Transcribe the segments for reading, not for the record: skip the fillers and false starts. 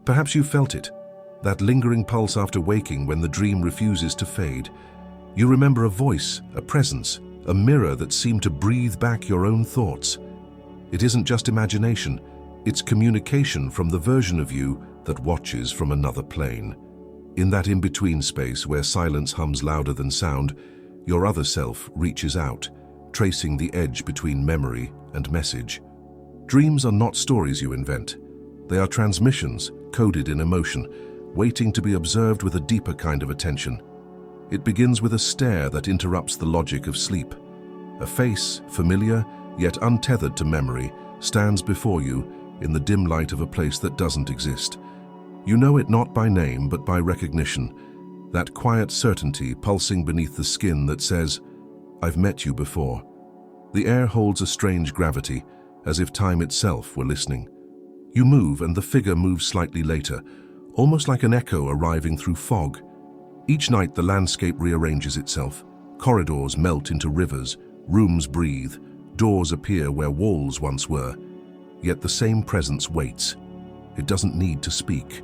Perhaps you felt it, that lingering pulse after waking when the dream refuses to fade. You remember a voice, a presence, a mirror that seemed to breathe back your own thoughts. It isn't just imagination, it's communication from the version of you that watches from another plane. In that in-between space where silence hums louder than sound, your other self reaches out, tracing the edge between memory and message. Dreams are not stories you invent. They are transmissions, coded in emotion, waiting to be observed with a deeper kind of attention. It begins with a stare that interrupts the logic of sleep. A face, familiar yet untethered to memory, stands before you in the dim light of a place that doesn't exist. You know it not by name but by recognition, that quiet certainty pulsing beneath the skin that says, "I've met you before." The air holds a strange gravity, as if time itself were listening. You move and the figure moves slightly later, almost like an echo arriving through fog. Each night the landscape rearranges itself. Corridors melt into rivers, rooms breathe, doors appear where walls once were. Yet the same presence waits. It doesn't need to speak.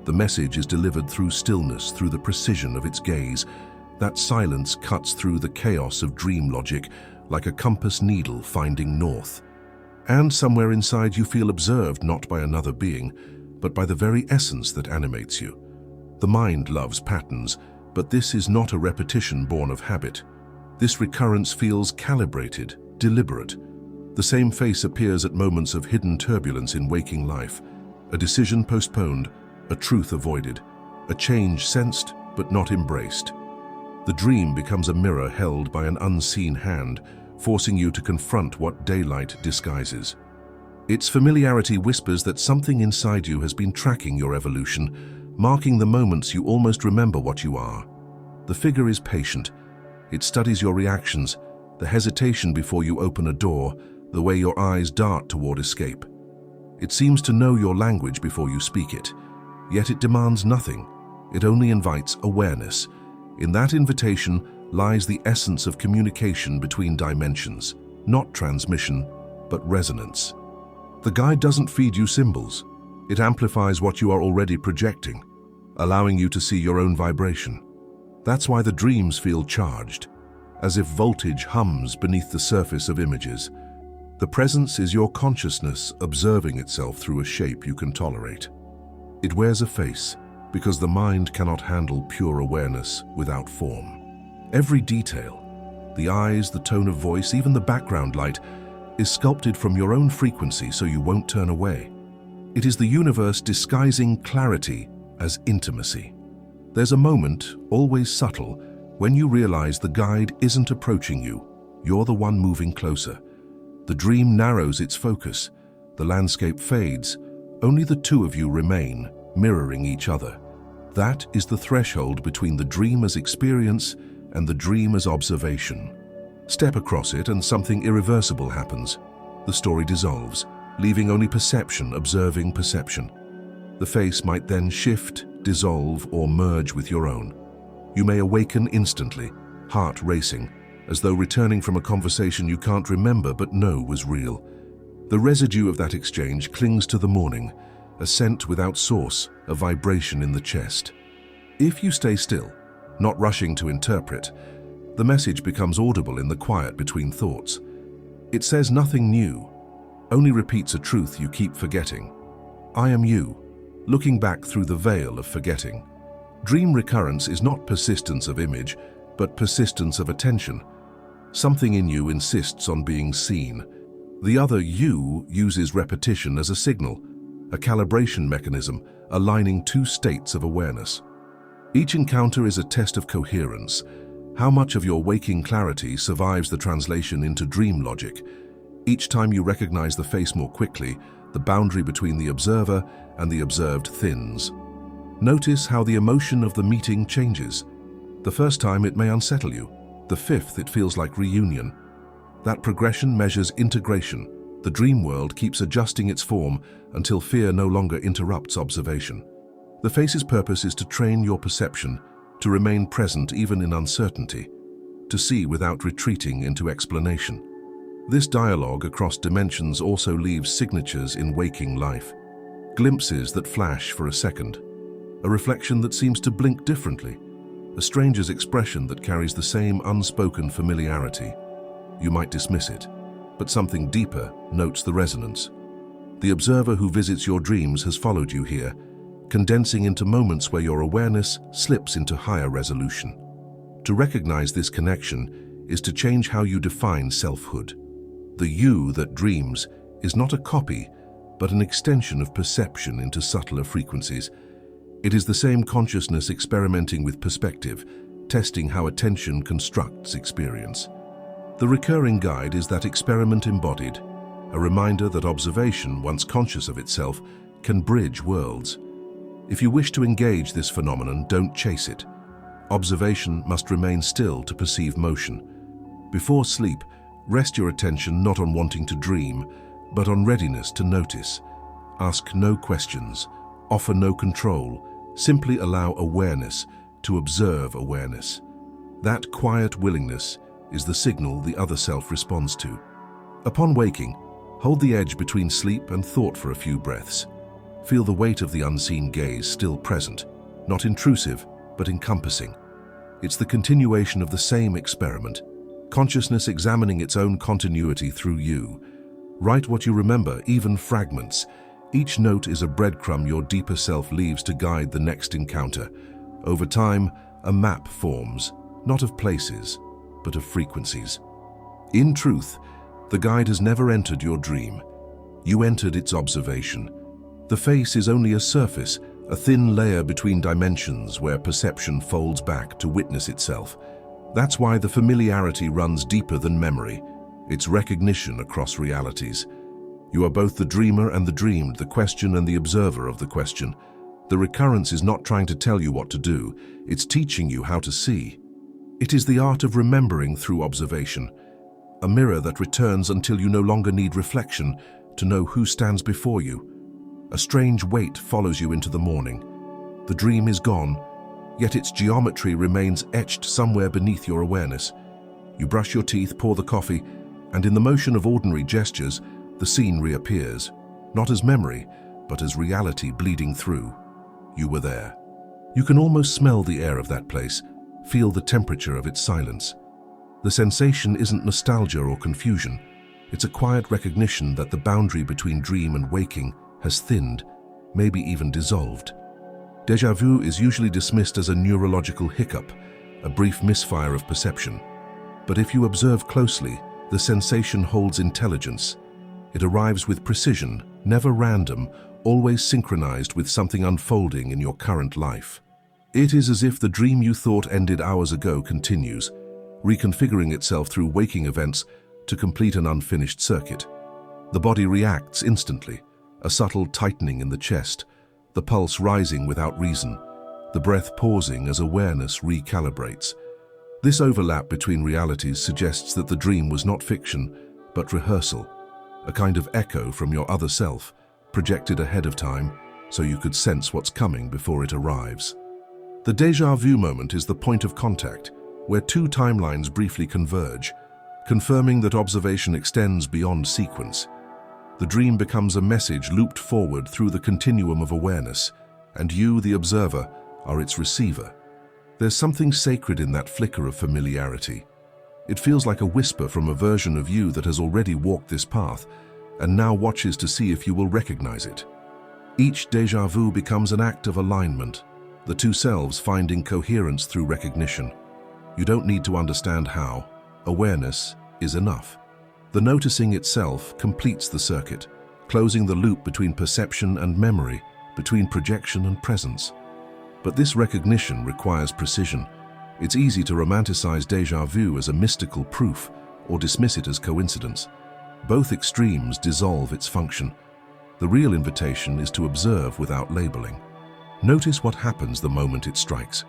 The message is delivered through stillness, through the precision of its gaze. That silence cuts through the chaos of dream logic, like a compass needle finding north. And somewhere inside you feel observed not by another being, but by the very essence that animates you. The mind loves patterns, but this is not a repetition born of habit. This recurrence feels calibrated, deliberate. The same face appears at moments of hidden turbulence in waking life, a decision postponed, a truth avoided, a change sensed but not embraced. The dream becomes a mirror held by an unseen hand, forcing you to confront what daylight disguises. Its familiarity whispers that something inside you has been tracking your evolution, marking the moments you almost remember what you are. The figure is patient. It studies your reactions, the hesitation before you open a door, the way your eyes dart toward escape. It seems to know your language before you speak it, yet it demands nothing. It only invites awareness. In that invitation lies the essence of communication between dimensions, not transmission, but resonance. The guide doesn't feed you symbols. It amplifies what you are already projecting, allowing you to see your own vibration. That's why the dreams feel charged, as if voltage hums beneath the surface of images. The presence is your consciousness observing itself through a shape you can tolerate. It wears a face, because the mind cannot handle pure awareness without form. Every detail, the eyes, the tone of voice, even the background light, is sculpted from your own frequency so you won't turn away. It is the universe disguising clarity as intimacy. There's a moment, always subtle, when you realize the guide isn't approaching you. You're the one moving closer. The dream narrows its focus. The landscape fades. Only the two of you remain, mirroring each other. That is the threshold between the dreamer's experience and the dreamer's observation. Step across it and something irreversible happens. The story dissolves, leaving only perception observing perception. The face might then shift, dissolve, or merge with your own. You may awaken instantly, heart racing, as though returning from a conversation you can't remember but know was real. The residue of that exchange clings to the morning, a scent without source, a vibration in the chest. If you stay still, not rushing to interpret, the message becomes audible in the quiet between thoughts. It says nothing new, only repeats a truth you keep forgetting. I am you, looking back through the veil of forgetting. Dream recurrence is not persistence of image, but persistence of attention. Something in you insists on being seen. The other you uses repetition as a signal, a calibration mechanism aligning two states of awareness. Each encounter is a test of coherence. How much of your waking clarity survives the translation into dream logic? Each time you recognize the face more quickly, the boundary between the observer and the observed thins. Notice how the emotion of the meeting changes. The first time it may unsettle you. The fifth it feels like reunion. That progression measures integration. The dream world keeps adjusting its form until fear no longer interrupts observation. The face's purpose is to train your perception, to remain present even in uncertainty, to see without retreating into explanation. This dialogue across dimensions also leaves signatures in waking life. glimpses that flash for a second, a reflection that seems to blink differently, a stranger's expression that carries the same unspoken familiarity. You might dismiss it, but something deeper notes the resonance. The observer who visits your dreams has followed you here, condensing into moments where your awareness slips into higher resolution. To recognize this connection is to change how you define selfhood. The you that dreams is not a copy, but an extension of perception into subtler frequencies. It is the same consciousness experimenting with perspective, testing how attention constructs experience. The recurring guide is that experiment embodied, a reminder that observation, once conscious of itself, can bridge worlds. If you wish to engage this phenomenon, don't chase it. Observation must remain still to perceive motion. Before sleep, rest your attention not on wanting to dream, but on readiness to notice. Ask no questions, offer no control, simply allow awareness to observe awareness. That quiet willingness is the signal the other self responds to. Upon waking, hold the edge between sleep and thought for a few breaths. Feel the weight of the unseen gaze still present, not intrusive, but encompassing. It's the continuation of the same experiment, consciousness examining its own continuity through you. Write what you remember, even fragments. Each note is a breadcrumb your deeper self leaves to guide the next encounter. Over time, a map forms, not of places, but of frequencies. In truth, the guide has never entered your dream. You entered its observation. The face is only a surface, a thin layer between dimensions where perception folds back to witness itself. That's why the familiarity runs deeper than memory. It's recognition across realities. You are both the dreamer and the dreamed, the question and the observer of the question. The recurrence is not trying to tell you what to do, it's teaching you how to see. It is the art of remembering through observation, a mirror that returns until you no longer need reflection to know who stands before you. A strange weight follows you into the morning. The dream is gone, yet its geometry remains etched somewhere beneath your awareness. You brush your teeth, pour the coffee, and in the motion of ordinary gestures, the scene reappears, not as memory, but as reality bleeding through. You were there. You can almost smell the air of that place, feel the temperature of its silence. The sensation isn't nostalgia or confusion. It's a quiet recognition that the boundary between dream and waking has thinned, maybe even dissolved. Déjà vu is usually dismissed as a neurological hiccup, a brief misfire of perception. But if you observe closely, the sensation holds intelligence. It arrives with precision, never random, always synchronized with something unfolding in your current life. It is as if the dream you thought ended hours ago continues, reconfiguring itself through waking events to complete an unfinished circuit. The body reacts instantly, a subtle tightening in the chest, the pulse rising without reason, the breath pausing as awareness recalibrates. This overlap between realities suggests that the dream was not fiction, but rehearsal, a kind of echo from your other self, projected ahead of time so you could sense what's coming before it arrives. The déjà vu moment is the point of contact, where two timelines briefly converge, confirming that observation extends beyond sequence. The dream becomes a message looped forward through the continuum of awareness, and you, the observer, are its receiver. There's something sacred in that flicker of familiarity. It feels like a whisper from a version of you that has already walked this path and now watches to see if you will recognize it. Each déjà vu becomes an act of alignment, the two selves finding coherence through recognition. You don't need to understand how. Awareness is enough. The noticing itself completes the circuit, closing the loop between perception and memory, between projection and presence. But this recognition requires precision. It's easy to romanticize déjà vu as a mystical proof or dismiss it as coincidence. Both extremes dissolve its function. The real invitation is to observe without labeling. Notice what happens the moment it strikes.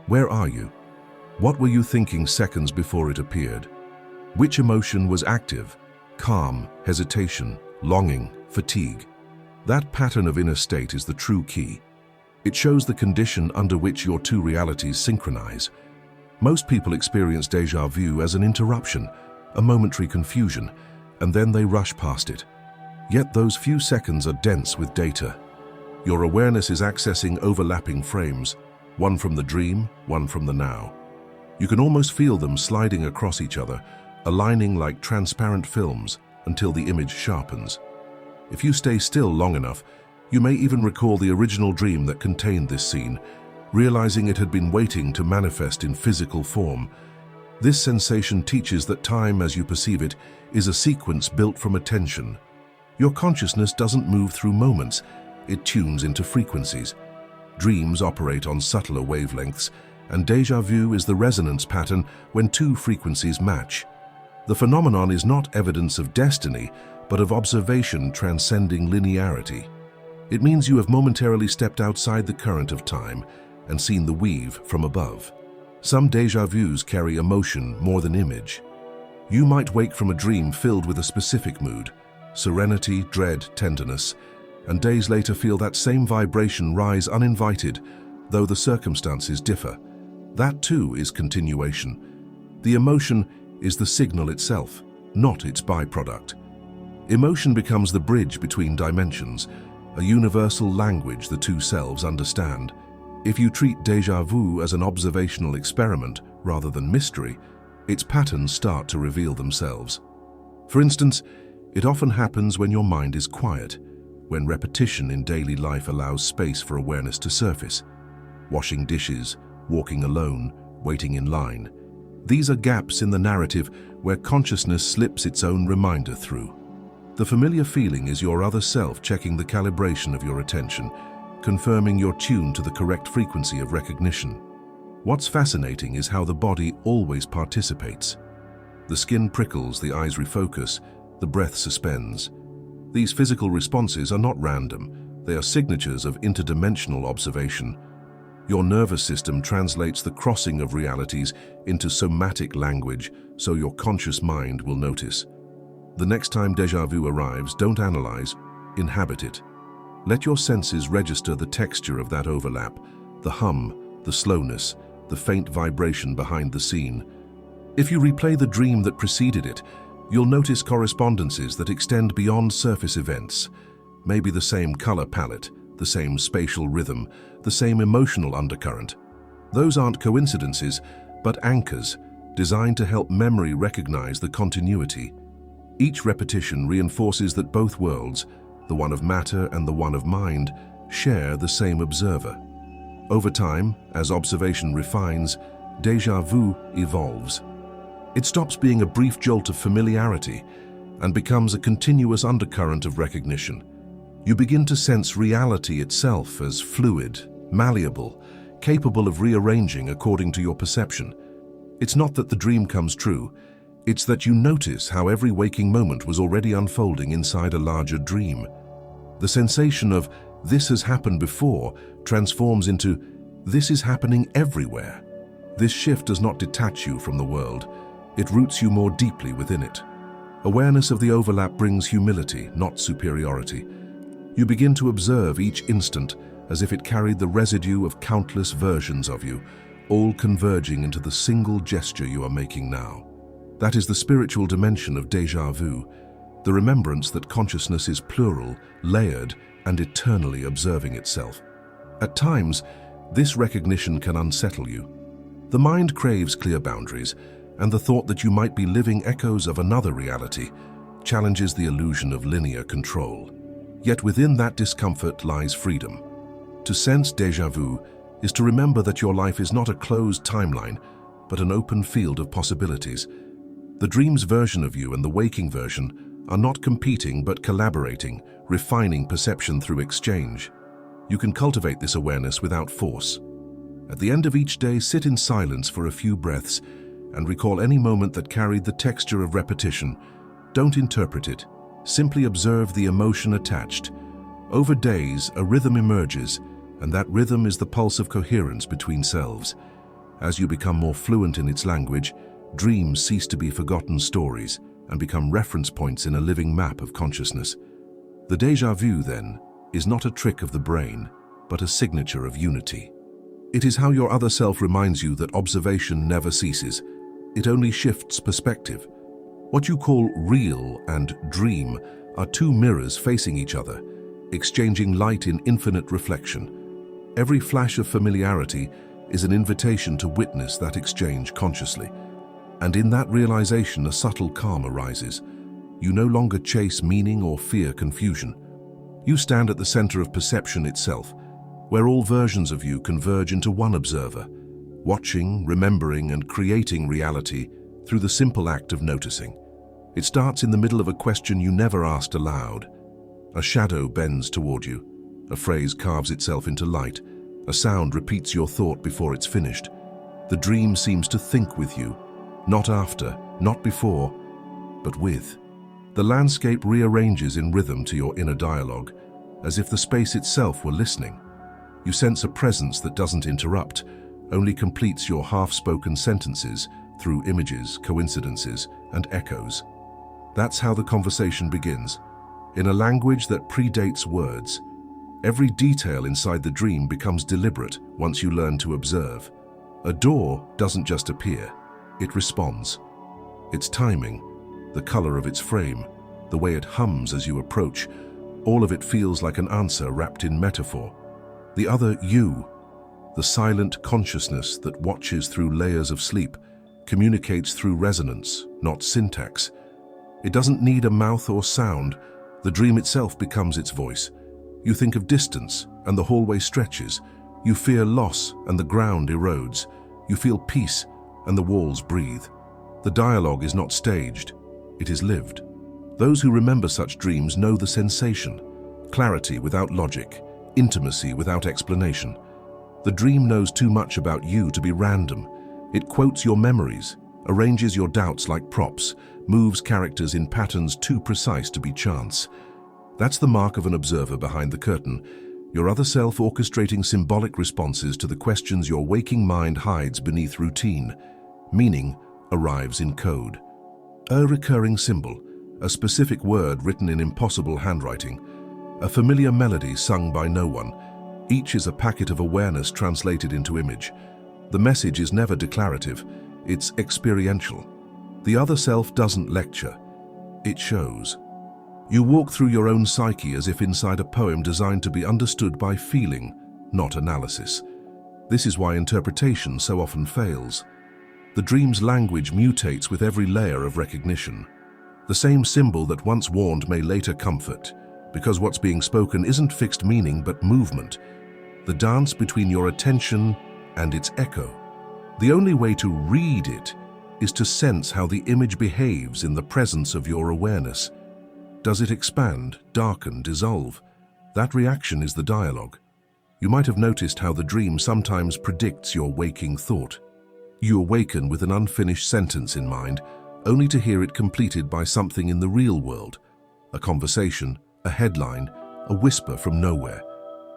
Where are you? What were you thinking seconds before it appeared? Which emotion was active? Calm, hesitation, longing, fatigue. That pattern of inner state is the true key. It shows the condition under which your two realities synchronize. Most people experience déjà vu as an interruption, a momentary confusion, and then they rush past it. Yet those few seconds are dense with data, Your awareness is accessing overlapping frames, one from the dream, one from the now. You can almost feel them sliding across each other, aligning like transparent films until the image sharpens. If you stay still long enough, you may even recall the original dream that contained this scene, realizing it had been waiting to manifest in physical form. This sensation teaches that time as you perceive it is a sequence built from attention. Your consciousness doesn't move through moments, it tunes into frequencies. Dreams operate on subtler wavelengths, and déjà vu is the resonance pattern when two frequencies match. The phenomenon is not evidence of destiny, but of observation transcending linearity. It means you have momentarily stepped outside the current of time and seen the weave from above. Some déjà vus carry emotion more than image. You might wake from a dream filled with a specific mood, serenity, dread, tenderness, and days later feel that same vibration rise uninvited, though the circumstances differ. That too is continuation. The emotion is the signal itself, not its byproduct. Emotion becomes the bridge between dimensions, a universal language the two selves understand. If you treat déjà vu as an observational experiment rather than mystery, its patterns start to reveal themselves. For instance, it often happens when your mind is quiet, when repetition in daily life allows space for awareness to surface. Washing dishes, walking alone, waiting in line. These are gaps in the narrative where consciousness slips its own reminder through. The familiar feeling is your other self checking the calibration of your attention, confirming you're tuned to the correct frequency of recognition. What's fascinating is how the body always participates. The skin prickles, the eyes refocus, the breath suspends. These physical responses are not random, they are signatures of interdimensional observation. Your nervous system translates the crossing of realities into somatic language so your conscious mind will notice. The next time déjà vu arrives, don't analyze, inhabit it. Let your senses register the texture of that overlap, the hum, the slowness, the faint vibration behind the scene. If you replay the dream that preceded it, you'll notice correspondences that extend beyond surface events. Maybe the same color palette, the same spatial rhythm, the same emotional undercurrent. Those aren't coincidences, but anchors, designed to help memory recognize the continuity. Each repetition reinforces that both worlds, the one of matter and the one of mind, share the same observer. Over time, as observation refines, déjà vu evolves. It stops being a brief jolt of familiarity and becomes a continuous undercurrent of recognition. You begin to sense reality itself as fluid, malleable, capable of rearranging according to your perception. It's not that the dream comes true, it's that you notice how every waking moment was already unfolding inside a larger dream. The sensation of "this has happened before" transforms into "this is happening everywhere." This shift does not detach you from the world, it roots you more deeply within it. Awareness of the overlap brings humility, not superiority. You begin to observe each instant as if it carried the residue of countless versions of you, all converging into the single gesture you are making now. That is the spiritual dimension of déjà vu, the remembrance that consciousness is plural, layered, and eternally observing itself. At times, this recognition can unsettle you. The mind craves clear boundaries, and the thought that you might be living echoes of another reality challenges the illusion of linear control. Yet within that discomfort lies freedom. To sense déjà vu is to remember that your life is not a closed timeline, but an open field of possibilities. The dream's version of you and the waking version are not competing but collaborating, refining perception through exchange. You can cultivate this awareness without force. At the end of each day, sit in silence for a few breaths and recall any moment that carried the texture of repetition. Don't interpret it, simply observe the emotion attached. Over days, a rhythm emerges, and that rhythm is the pulse of coherence between selves. As you become more fluent in its language, dreams cease to be forgotten stories and become reference points in a living map of consciousness. The déjà vu, then, is not a trick of the brain, but a signature of unity. It is how your other self reminds you that observation never ceases. It only shifts perspective. What you call real and dream are two mirrors facing each other. exchanging light in infinite reflection. Every flash of familiarity is an invitation to witness that exchange consciously. And in that realization, a subtle calm arises. You no longer chase meaning or fear confusion. You stand at the center of perception itself, where all versions of you converge into one observer, watching, remembering, and creating reality through the simple act of noticing. It starts in the middle of a question you never asked aloud. A shadow bends toward you. A phrase carves itself into light. A sound repeats your thought before it's finished. The dream seems to think with you, not after, not before, but with. The landscape rearranges in rhythm to your inner dialogue, as if the space itself were listening. You sense a presence that doesn't interrupt, only completes your half-spoken sentences through images, coincidences, and echoes. That's how the conversation begins. In a language that predates words, every detail inside the dream becomes deliberate once you learn to observe. A door doesn't just appear, it responds. Its timing, the color of its frame, the way it hums as you approach, all of it feels like an answer wrapped in metaphor. The other you, the silent consciousness that watches through layers of sleep, communicates through resonance, not syntax. It doesn't need a mouth or sound. The dream itself becomes its voice. You think of distance, and the hallway stretches. You fear loss, and the ground erodes. You feel peace, and the walls breathe. The dialogue is not staged, it is lived. Those who remember such dreams know the sensation. Clarity without logic, intimacy without explanation. The dream knows too much about you to be random. It quotes your memories, arranges your doubts like props, moves characters in patterns too precise to be chance. That's the mark of an observer behind the curtain, your other self orchestrating symbolic responses to the questions your waking mind hides beneath routine. Meaning arrives in code. A recurring symbol, a specific word written in impossible handwriting, a familiar melody sung by no one. Each is a packet of awareness translated into image. The message is never declarative, it's experiential. The other self doesn't lecture, it shows. You walk through your own psyche as if inside a poem designed to be understood by feeling, not analysis. This is why interpretation so often fails. The dream's language mutates with every layer of recognition. The same symbol that once warned may later comfort, because what's being spoken isn't fixed meaning but movement, the dance between your attention and its echo. The only way to read it is to sense how the image behaves in the presence of your awareness. Does it expand, darken, dissolve? That reaction is the dialogue. You might have noticed how the dream sometimes predicts your waking thought. You awaken with an unfinished sentence in mind, only to hear it completed by something in the real world. A conversation, a headline, a whisper from nowhere.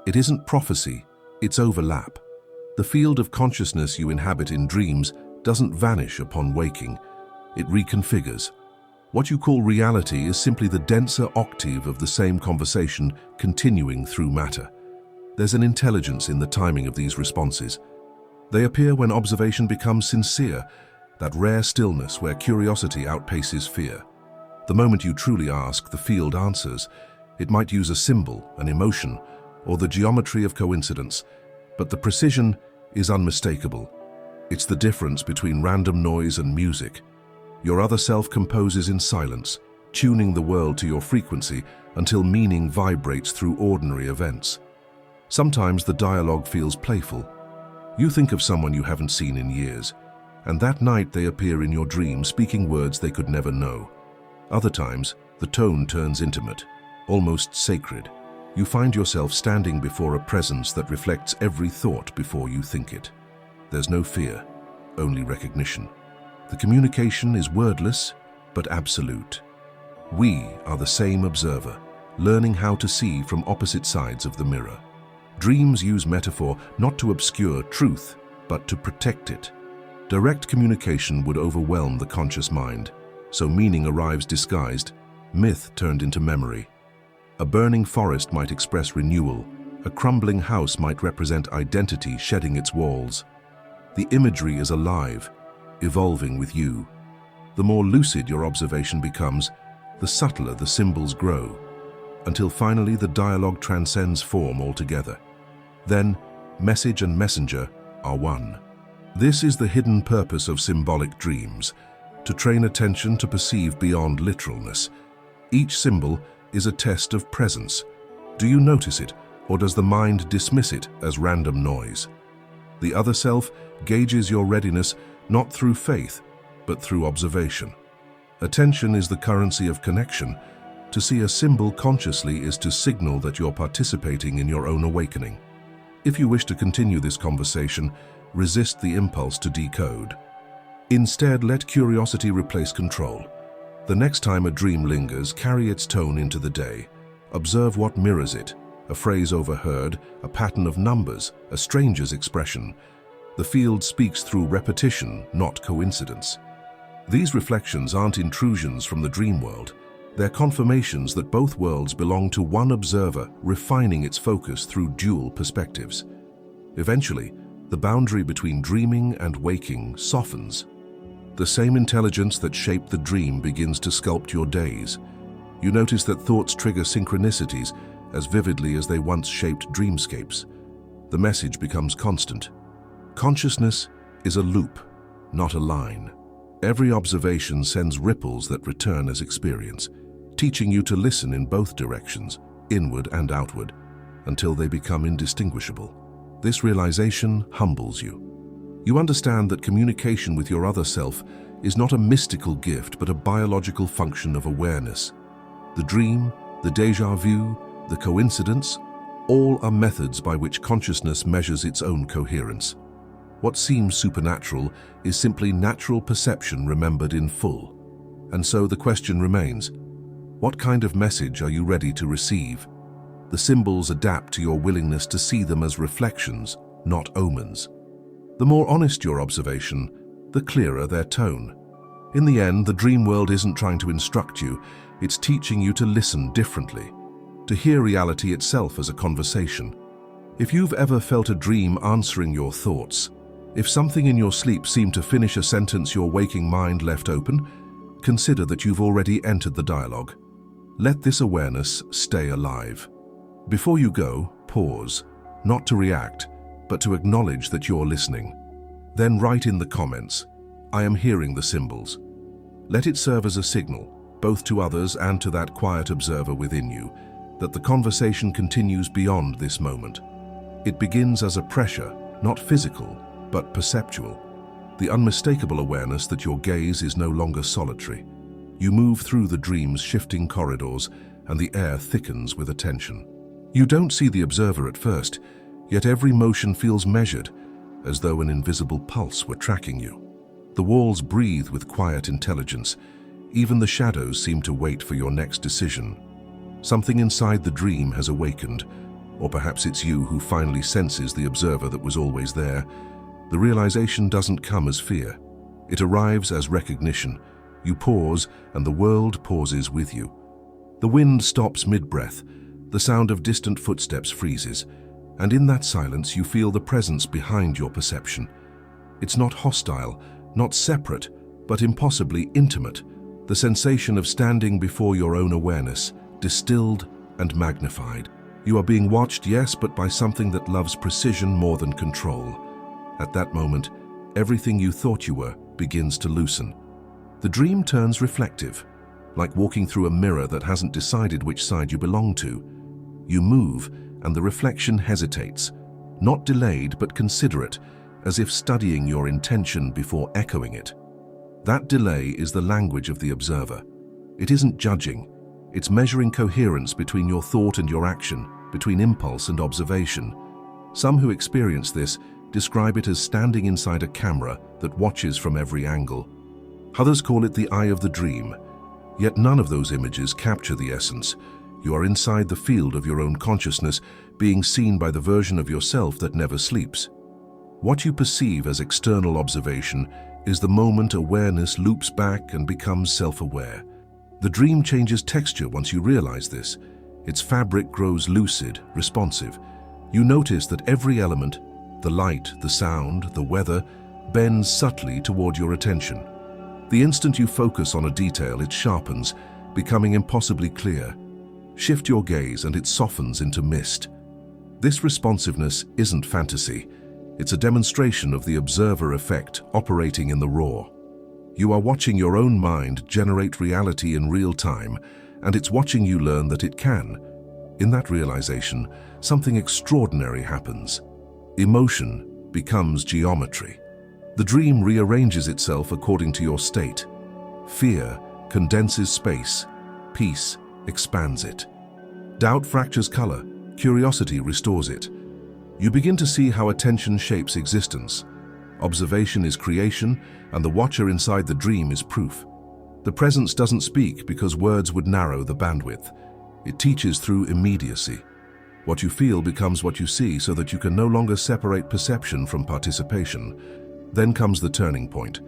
It isn't prophecy, it's overlap. The field of consciousness you inhabit in dreams doesn't vanish upon waking. It reconfigures. What you call reality is simply the denser octave of the same conversation continuing through matter. There's an intelligence in the timing of these responses. They appear when observation becomes sincere, that rare stillness where curiosity outpaces fear. The moment you truly ask, the field answers. It might use a symbol, an emotion, or the geometry of coincidence, but the precision is unmistakable. It's the difference between random noise and music. Your other self composes in silence, tuning the world to your frequency until meaning vibrates through ordinary events. Sometimes the dialogue feels playful. You think of someone you haven't seen in years, and that night they appear in your dream speaking words they could never know. Other times, the tone turns intimate, almost sacred. You find yourself standing before a presence that reflects every thought before you think it. There's no fear, only recognition. The communication is wordless, but absolute. We are the same observer, learning how to see from opposite sides of the mirror. Dreams use metaphor not to obscure truth, but to protect it. Direct communication would overwhelm the conscious mind, so meaning arrives disguised, myth turned into memory. A burning forest might express renewal, a crumbling house might represent identity shedding its walls. The imagery is alive, evolving with you. The more lucid your observation becomes, the subtler the symbols grow. until finally the dialogue transcends form altogether. Then, message and messenger are one. This is the hidden purpose of symbolic dreams, to train attention to perceive beyond literalness. Each symbol is a test of presence. Do you notice it, or does the mind dismiss it as random noise? The other self gauges your readiness not through faith, but through observation. Attention is the currency of connection. To see a symbol consciously is to signal that you're participating in your own awakening. If you wish to continue this conversation, resist the impulse to decode. Instead, let curiosity replace control. The next time a dream lingers, carry its tone into the day. Observe what mirrors it: a phrase overheard, a pattern of numbers, a stranger's expression. The field speaks through repetition, not coincidence. These reflections aren't intrusions from the dream world. They're confirmations that both worlds belong to one observer, refining its focus through dual perspectives. Eventually, the boundary between dreaming and waking softens. The same intelligence that shaped the dream begins to sculpt your days. You notice that thoughts trigger synchronicities as vividly as they once shaped dreamscapes. The message becomes constant. Consciousness is a loop, not a line. Every observation sends ripples that return as experience, teaching you to listen in both directions, inward and outward, until they become indistinguishable. This realization humbles you. You understand that communication with your other self is not a mystical gift, but a biological function of awareness. The dream, the déjà vu, the coincidence, all are methods by which consciousness measures its own coherence. What seems supernatural is simply natural perception remembered in full. And so the question remains, what kind of message are you ready to receive? The symbols adapt to your willingness to see them as reflections, not omens. The more honest your observation, the clearer their tone. In the end, the dream world isn't trying to instruct you, it's teaching you to listen differently, to hear reality itself as a conversation. If you've ever felt a dream answering your thoughts, if something in your sleep seemed to finish a sentence your waking mind left open, consider that you've already entered the dialogue. Let this awareness stay alive. Before you go, pause, not to react, but to acknowledge that you're listening. Then write in the comments, "I am hearing the symbols." Let it serve as a signal, both to others and to that quiet observer within you, that the conversation continues beyond this moment. It begins as a pressure, not physical, but perceptual. The unmistakable awareness that your gaze is no longer solitary. You move through the dream's shifting corridors, and the air thickens with attention. You don't see the observer at first, yet every motion feels measured, as though an invisible pulse were tracking you. The walls breathe with quiet intelligence. Even the shadows seem to wait for your next decision. Something inside the dream has awakened, or perhaps it's you who finally senses the observer that was always there. The realization doesn't come as fear. It arrives as recognition. You pause, and the world pauses with you. The wind stops mid-breath. The sound of distant footsteps freezes, and in that silence you feel the presence behind your perception. It's not hostile, not separate, but impossibly intimate. The sensation of standing before your own awareness, distilled and magnified. You are being watched, yes, but by something that loves precision more than control. At that moment, everything you thought you were begins to loosen. The dream turns reflective, like walking through a mirror that hasn't decided which side you belong to. You move, and the reflection hesitates, not delayed but considerate, as if studying your intention before echoing it. That delay is the language of the observer. It isn't judging, it's measuring coherence between your thought and your action, between impulse and observation. Some who experience this describe it as standing inside a camera that watches from every angle. Others call it the eye of the dream. Yet none of those images capture the essence. You are inside the field of your own consciousness, being seen by the version of yourself that never sleeps. What you perceive as external observation is the moment awareness loops back and becomes self-aware. The dream changes texture once you realize this. Its fabric grows lucid, responsive. You notice that every element, the light, the sound, the weather, bends subtly toward your attention. The instant you focus on a detail, it sharpens, becoming impossibly clear. Shift your gaze and it softens into mist. This responsiveness isn't fantasy. It's a demonstration of the observer effect operating in the raw. You are watching your own mind generate reality in real time, and it's watching you learn that it can. In that realization, something extraordinary happens. Emotion becomes geometry. The dream rearranges itself according to your state. Fear condenses space. Peace expands it. Doubt fractures color. Curiosity restores it. You begin to see how attention shapes existence. Observation is creation, and the watcher inside the dream is proof. The presence doesn't speak because words would narrow the bandwidth. It teaches through immediacy. What you feel becomes what you see, so that you can no longer separate perception from participation. Then comes the turning point,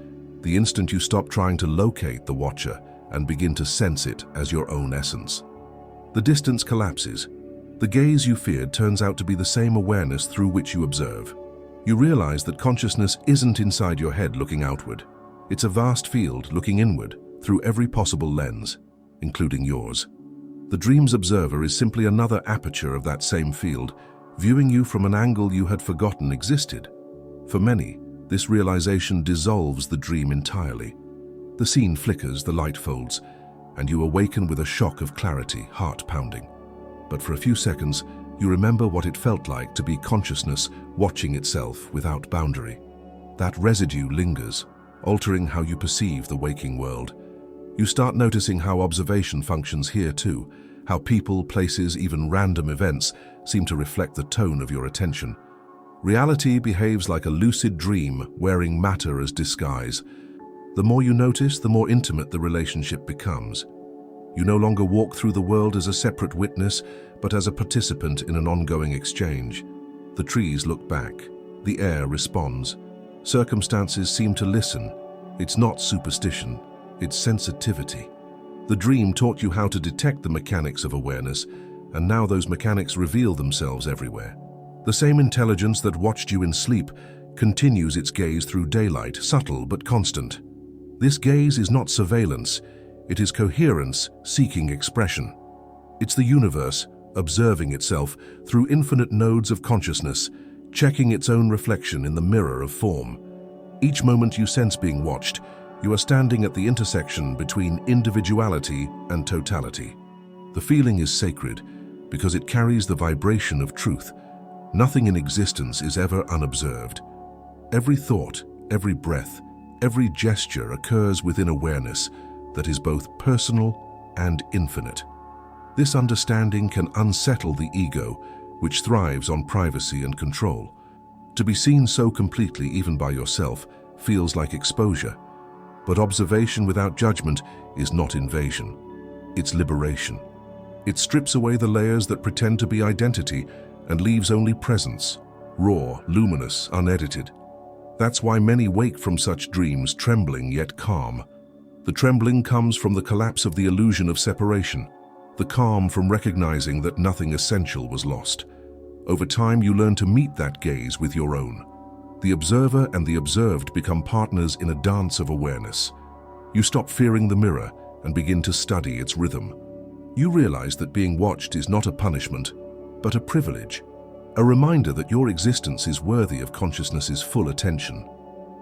the instant you stop trying to locate the watcher and begin to sense it as your own essence. The distance collapses. The gaze you feared turns out to be the same awareness through which you observe. You realize that consciousness isn't inside your head looking outward. It's a vast field looking inward through every possible lens, including yours. The dream's observer is simply another aperture of that same field, viewing you from an angle you had forgotten existed. For many, this realization dissolves the dream entirely. The scene flickers, the light folds, and you awaken with a shock of clarity, heart pounding. But for a few seconds, you remember what it felt like to be consciousness watching itself without boundary. That residue lingers, altering how you perceive the waking world. You start noticing how observation functions here too, how people, places, even random events seem to reflect the tone of your attention. Reality behaves like a lucid dream wearing matter as disguise. The more you notice, the more intimate the relationship becomes. You no longer walk through the world as a separate witness, but as a participant in an ongoing exchange. The trees look back. The air responds. Circumstances seem to listen. It's not superstition, it's sensitivity. The dream taught you how to detect the mechanics of awareness, and now those mechanics reveal themselves everywhere. The same intelligence that watched you in sleep continues its gaze through daylight, subtle but constant. This gaze is not surveillance, it is coherence seeking expression. It's the universe observing itself through infinite nodes of consciousness, checking its own reflection in the mirror of form. Each moment you sense being watched, you are standing at the intersection between individuality and totality. The feeling is sacred because it carries the vibration of truth. Nothing in existence is ever unobserved. Every thought, every breath, every gesture occurs within awareness that is both personal and infinite. This understanding can unsettle the ego, which thrives on privacy and control. To be seen so completely, even by yourself, feels like exposure. But observation without judgment is not invasion. It's liberation. It strips away the layers that pretend to be identity and leaves only presence, raw, luminous, unedited. That's why many wake from such dreams trembling yet calm. The trembling comes from the collapse of the illusion of separation, the calm from recognizing that nothing essential was lost. Over time, you learn to meet that gaze with your own. The observer and the observed become partners in a dance of awareness. You stop fearing the mirror and begin to study its rhythm. You realize that being watched is not a punishment, but a privilege, a reminder that your existence is worthy of consciousness's full attention.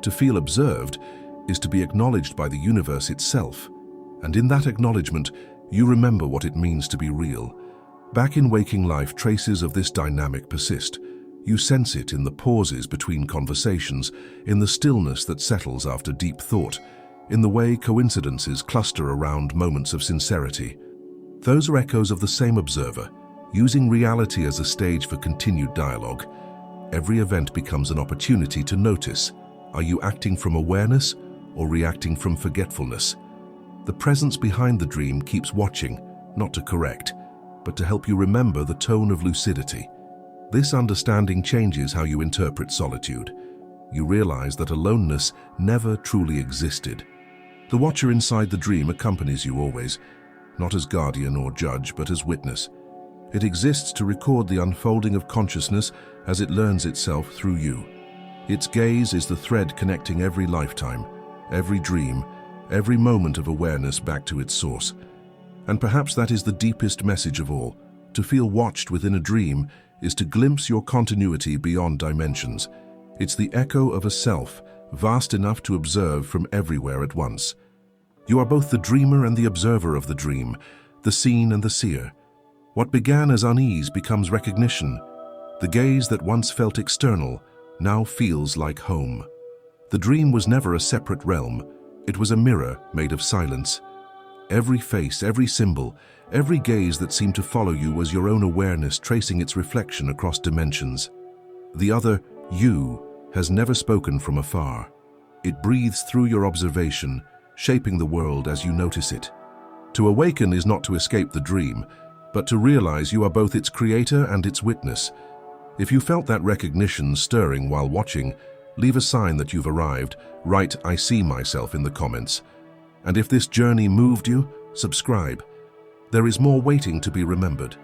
To feel observed is to be acknowledged by the universe itself, and in that acknowledgement, you remember what it means to be real. Back in waking life, traces of this dynamic persist. You sense it in the pauses between conversations, in the stillness that settles after deep thought, in the way coincidences cluster around moments of sincerity. Those are echoes of the same observer, using reality as a stage for continued dialogue. Every event becomes an opportunity to notice. Are you acting from awareness or reacting from forgetfulness? The presence behind the dream keeps watching, not to correct, but to help you remember the tone of lucidity. This understanding changes how you interpret solitude. You realize that aloneness never truly existed. The watcher inside the dream accompanies you always, not as guardian or judge, but as witness. It exists to record the unfolding of consciousness as it learns itself through you. Its gaze is the thread connecting every lifetime, every dream, every moment of awareness back to its source. And perhaps that is the deepest message of all. To feel watched within a dream is to glimpse your continuity beyond dimensions. It's the echo of a self, vast enough to observe from everywhere at once. You are both the dreamer and the observer of the dream, the seen and the seer. What began as unease becomes recognition. The gaze that once felt external now feels like home. The dream was never a separate realm. It was a mirror made of silence. Every face, every symbol, every gaze that seemed to follow you was your own awareness tracing its reflection across dimensions. The other, you, has never spoken from afar. It breathes through your observation, shaping the world as you notice it. To awaken is not to escape the dream, but to realize you are both its creator and its witness. If you felt that recognition stirring while watching, leave a sign that you've arrived. Write "I see myself" in the comments. And if this journey moved you, subscribe. There is more waiting to be remembered.